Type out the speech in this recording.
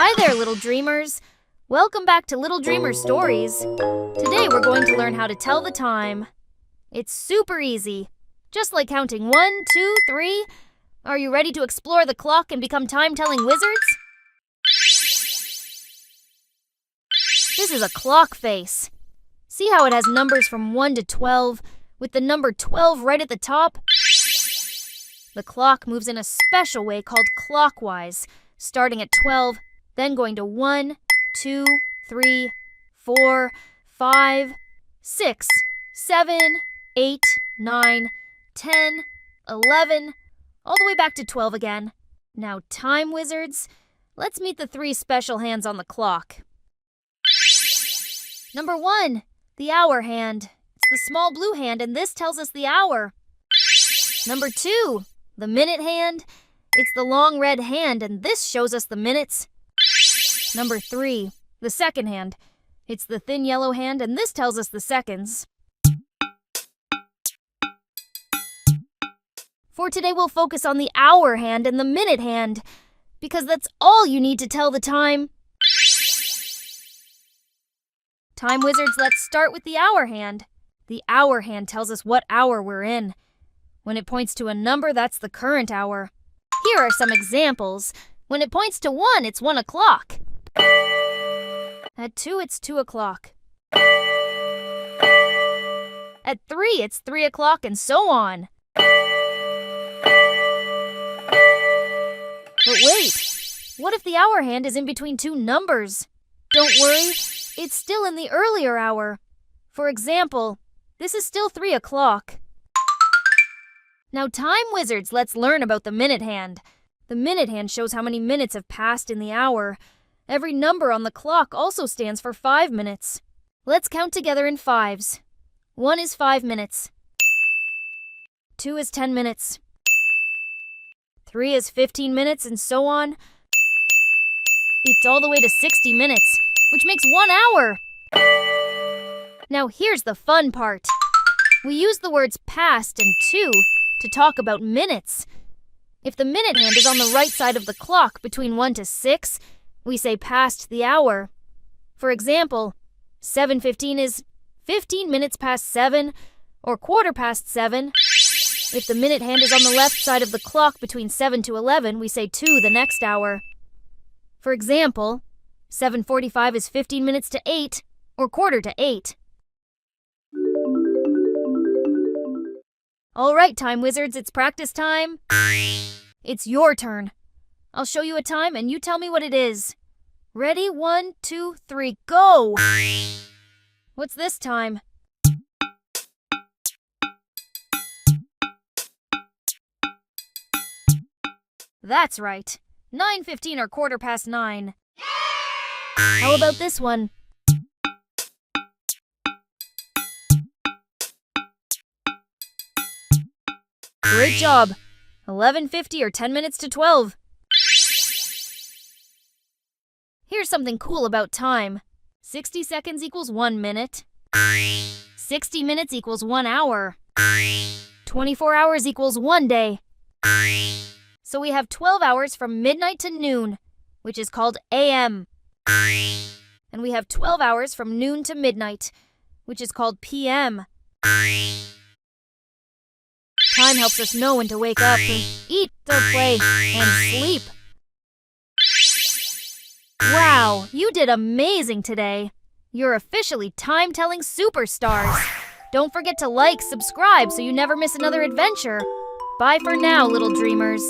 Hi there, little dreamers. Welcome back to Little Dreamer Stories. Today we're going to learn how to tell the time. It's super easy, just like counting 1, 2, 3. Are you ready to explore the clock and become time-telling wizards? This is a clock face. See how it has numbers from 1 to 12, with the number 12 right at the top? The clock moves in a special way called clockwise, starting at 12, then going to 1, 2, 3, 4, 5, 6, 7, 8, 9, 10, 11, all the way back to 12 again. Now, time wizards, let's meet the 3 special hands on the clock. Number 1, the hour hand. It's the small blue hand, and this tells us the hour. Number 2, the minute hand. It's the long red hand, and this shows us the minutes. Number 3, the second hand. It's the thin yellow hand, and this tells us the seconds. For today, we'll focus on the hour hand and the minute hand, because that's all you need to tell the time. Time wizards, let's start with the hour hand. The hour hand tells us what hour we're in. When it points to a number, that's the current hour. Here are some examples. When it points to 1, it's 1 o'clock. At 2, it's 2 o'clock. At 3, it's 3 o'clock, and so on. But wait, what if the hour hand is in between 2 numbers? Don't worry, it's still in the earlier hour. For example, this is still 3 o'clock. Now, time wizards, let's learn about the minute hand. The minute hand shows how many minutes have passed in the hour. Every number on the clock also stands for 5 minutes. Let's count together in 5s. 1 is 5 minutes. 2 is 10 minutes. 3 is 15 minutes, and so on. It's all the way to 60 minutes, which makes 1 hour. Now here's the fun part. We use the words past and to talk about minutes. If the minute hand is on the right side of the clock between 1 to 6, we say past the hour. For example, 7:15 is 15 minutes past 7, or quarter past 7. If the minute hand is on the left side of the clock between 7 to 11, we say to the next hour. For example, 7:45 is 15 minutes to 8, or quarter to 8. All right, time wizards, it's practice time. It's your turn. I'll show you a time and you tell me what it is. Ready? 1, 2, 3, go! What's this time? That's right. 9:15 or quarter past 9. How about this one? Great job. 11:50 or 10 minutes to 12. Here's something cool about time. 60 seconds equals 1 minute. 60 minutes equals 1 hour. 24 hours equals 1 day. So we have 12 hours from midnight to noon, which is called AM. And we have 12 hours from noon to midnight, which is called PM. Time helps us know when to wake up, eat, or play, and sleep. Wow, you did amazing today. You're officially time-telling superstars. Don't forget to like, subscribe so you never miss another adventure. Bye for now, little dreamers.